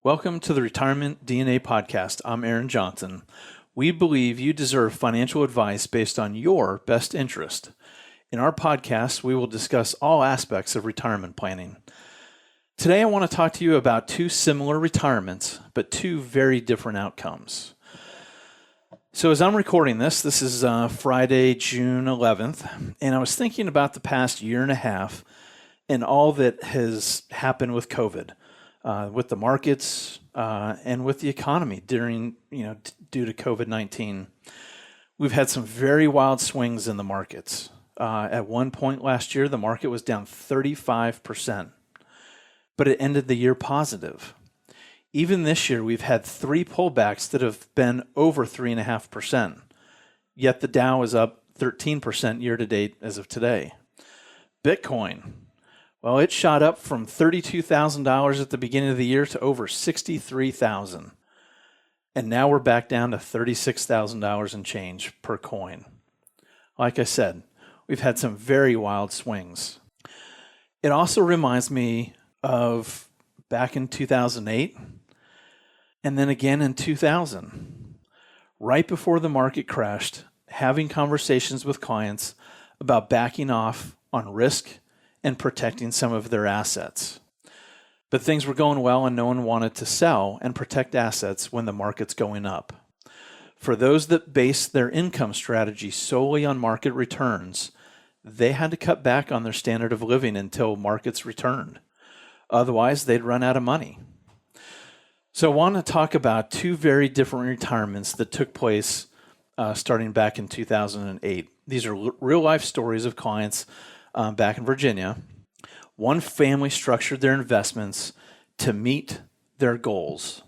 Welcome to the Retirement DNA podcast. I'm Aaron Johnson. We believe you deserve financial advice based on your best interest. In our podcast, we will discuss all aspects of retirement planning. Today, I want to talk to you about two similar retirements, but two very different outcomes. So as I'm recording this is Friday, June 11th, and I was thinking about the past year and a half and all that has happened with COVID. With the markets and with the economy due to COVID-19. We've had some very wild swings in the markets. At one point last year, the market was down 35%, but it ended the year positive. Even this year, we've had three pullbacks that have been over 3.5%, yet the Dow is up 13% year to date as of today. Bitcoin. Well, it shot up from $32,000 at the beginning of the year to over $63,000. And now we're back down to $36,000 and change per coin. Like I said, we've had some very wild swings. It also reminds me of back in 2008 and then again in 2000. Right before the market crashed, having conversations with clients about backing off on risk and protecting some of their assets. But things were going well and no one wanted to sell and protect assets when the market's going up. For those that base their income strategy solely on market returns, they had to cut back on their standard of living until markets returned. Otherwise, they'd run out of money. So I want to talk about two very different retirements that took place starting back in 2008. These are real-life stories of clients back in Virginia. One family structured their investments to meet their goals.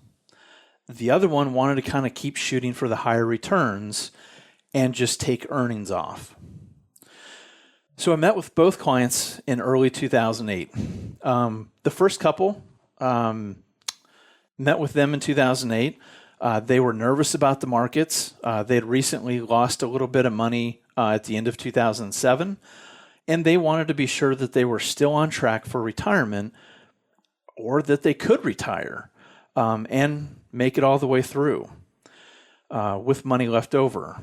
The other one wanted to kind of keep shooting for the higher returns and just take earnings off. So I met with both clients in early 2008. The first couple, met with them in 2008. They were nervous about the markets. They had recently lost a little bit of money at the end of 2007. And they wanted to be sure that they were still on track for retirement or that they could retire and make it all the way through with money left over.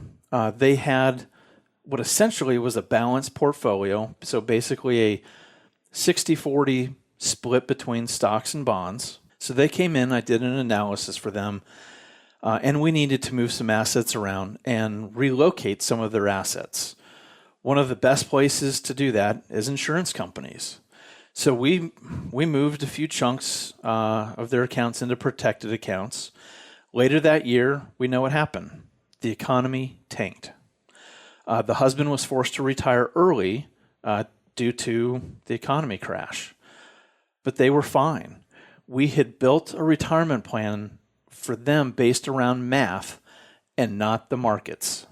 They had what essentially was a balanced portfolio, so basically a 60-40 split between stocks and bonds. So they came in, I did an analysis for them, and we needed to move some assets around and relocate some of their assets. One of the best places to do that is insurance companies. So we moved a few chunks of their accounts into protected accounts. Later that year, we know what happened. The economy tanked. The husband was forced to retire early due to the economy crash. But they were fine. We had built a retirement plan for them based around math and not the markets.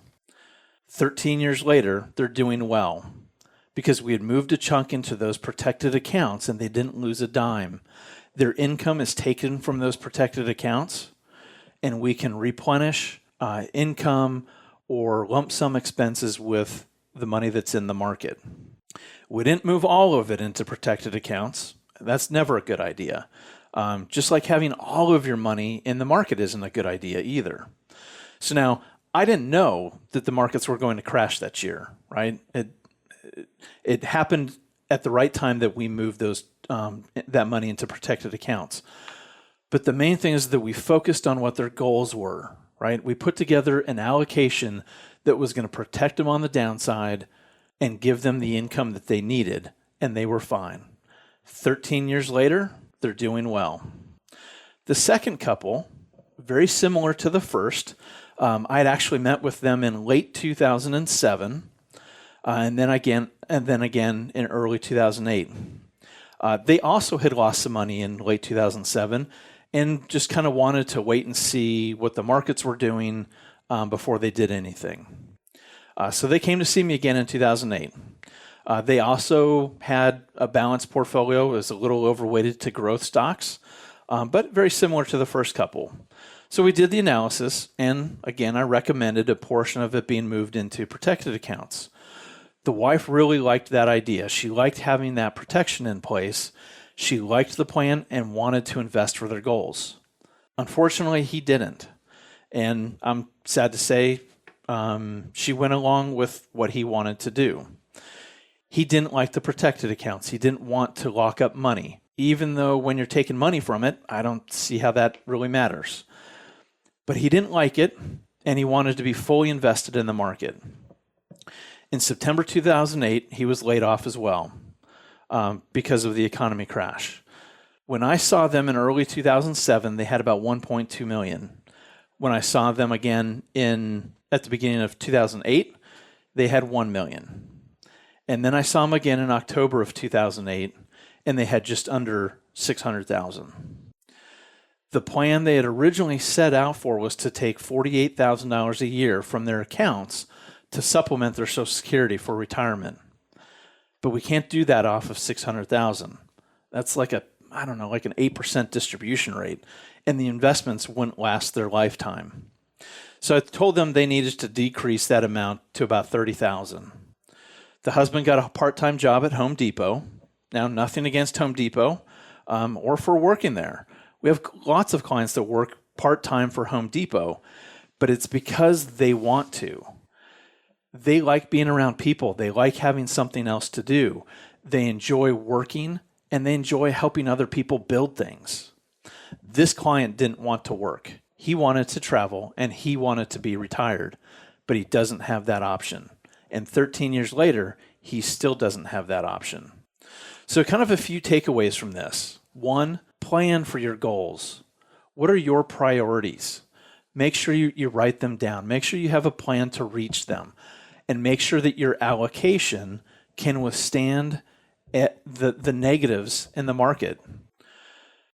13 years later, they're doing well because we had moved a chunk into those protected accounts and they didn't lose a dime. Their income is taken from those protected accounts and we can replenish income or lump sum expenses with the money that's in the market. We didn't move all of it into protected accounts. That's never a good idea. Just like having all of your money in the market isn't a good idea either. So now, I didn't know that the markets were going to crash that year, right? It happened at the right time that we moved that money into protected accounts. But the main thing is that we focused on what their goals were, right? We put together an allocation that was going to protect them on the downside and give them the income that they needed, and they were fine. 13 years later, they're doing well. The second couple, very similar to the first, I had actually met with them in late 2007, and then again in early 2008. They also had lost some money in late 2007 and just kind of wanted to wait and see what the markets were doing before they did anything. So they came to see me again in 2008. They also had a balanced portfolio. It was a little overweighted to growth stocks, but very similar to the first couple. So we did the analysis, and again, I recommended a portion of it being moved into protected accounts. The wife really liked that idea. She liked having that protection in place. She liked the plan and wanted to invest for their goals. Unfortunately, he didn't. And I'm sad to say she went along with what he wanted to do. He didn't like the protected accounts. He didn't want to lock up money. Even though when you're taking money from it, I don't see how that really matters. But he didn't like it, and he wanted to be fully invested in the market. In September 2008, he was laid off as well because of the economy crash. When I saw them in early 2007, they had about 1.2 million. When I saw them again at the beginning of 2008, they had 1 million. And then I saw them again in October of 2008, and they had just under 600,000. The plan they had originally set out for was to take $48,000 a year from their accounts to supplement their Social Security for retirement. But we can't do that off of 600,000. That's like an 8% distribution rate, and the investments wouldn't last their lifetime. So I told them they needed to decrease that amount to about 30,000. The husband got a part-time job at Home Depot. Now, nothing against Home Depot or for working there. We have lots of clients that work part-time for Home Depot, but it's because they want to. They like being around people. They like having something else to do. They enjoy working, and they enjoy helping other people build things. This client didn't want to work. He wanted to travel, and he wanted to be retired, but he doesn't have that option. And 13 years later, he still doesn't have that option. So kind of a few takeaways from this. 1, plan for your goals. What are your priorities? Make sure you write them down. Make sure you have a plan to reach them. And make sure that your allocation can withstand the negatives in the market.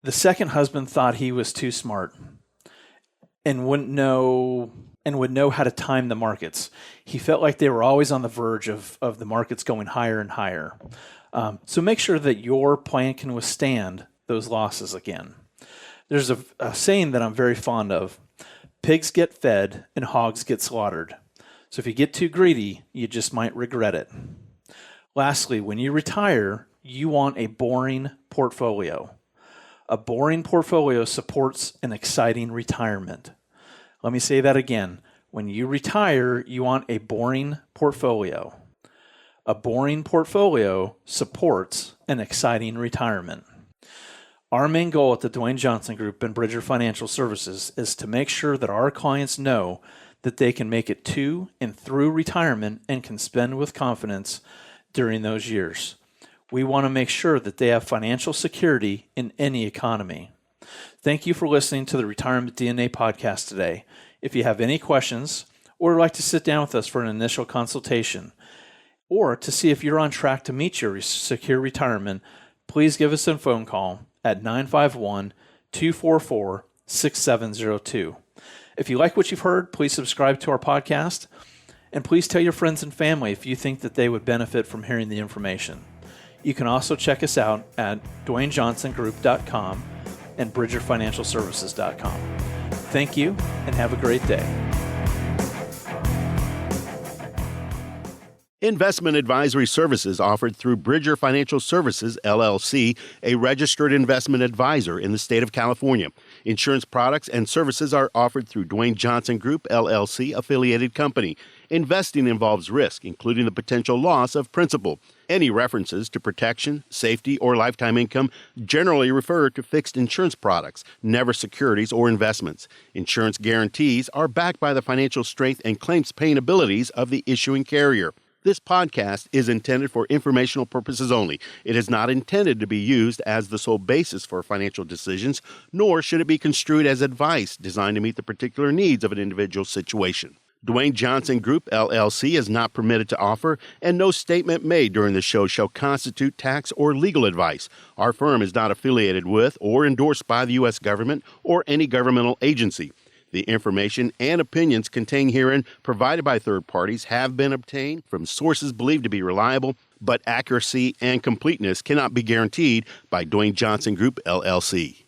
The second husband thought he was too smart and would know how to time the markets. He felt like they were always on the verge of the markets going higher and higher. So make sure that your plan can withstand those losses again. There's a saying that I'm very fond of. Pigs get fed and hogs get slaughtered. So if you get too greedy, you just might regret it. Lastly, when you retire, you want a boring portfolio. A boring portfolio supports an exciting retirement. Let me say that again. When you retire, you want a boring portfolio. A boring portfolio supports an exciting retirement. Our main goal at the Dwayne Johnson Group and Bridger Financial Services is to make sure that our clients know that they can make it to and through retirement and can spend with confidence during those years. We want to make sure that they have financial security in any economy. Thank you for listening to the Retirement DNA podcast today. If you have any questions or would like to sit down with us for an initial consultation or to see if you're on track to meet your secure retirement, please give us a phone call at 951-244-6702. If you like what you've heard, please subscribe to our podcast, and please tell your friends and family if you think that they would benefit from hearing the information. You can also check us out at DwayneJohnsonGroup.com and BridgerFinancialServices.com. Thank you, and have a great day. Investment advisory services offered through Bridger Financial Services, LLC, a registered investment advisor in the state of California. Insurance products and services are offered through Dwayne Johnson Group, LLC, affiliated company. Investing involves risk, including the potential loss of principal. Any references to protection, safety, or lifetime income generally refer to fixed insurance products, never securities or investments. Insurance guarantees are backed by the financial strength and claims-paying abilities of the issuing carrier. This podcast is intended for informational purposes only. It is not intended to be used as the sole basis for financial decisions, nor should it be construed as advice designed to meet the particular needs of an individual situation. Dwayne Johnson Group, LLC is not permitted to offer, and no statement made during the show shall constitute tax or legal advice. Our firm is not affiliated with or endorsed by the U.S. government or any governmental agency. The information and opinions contained herein provided by third parties have been obtained from sources believed to be reliable, but accuracy and completeness cannot be guaranteed by Dwayne Johnson Group, LLC.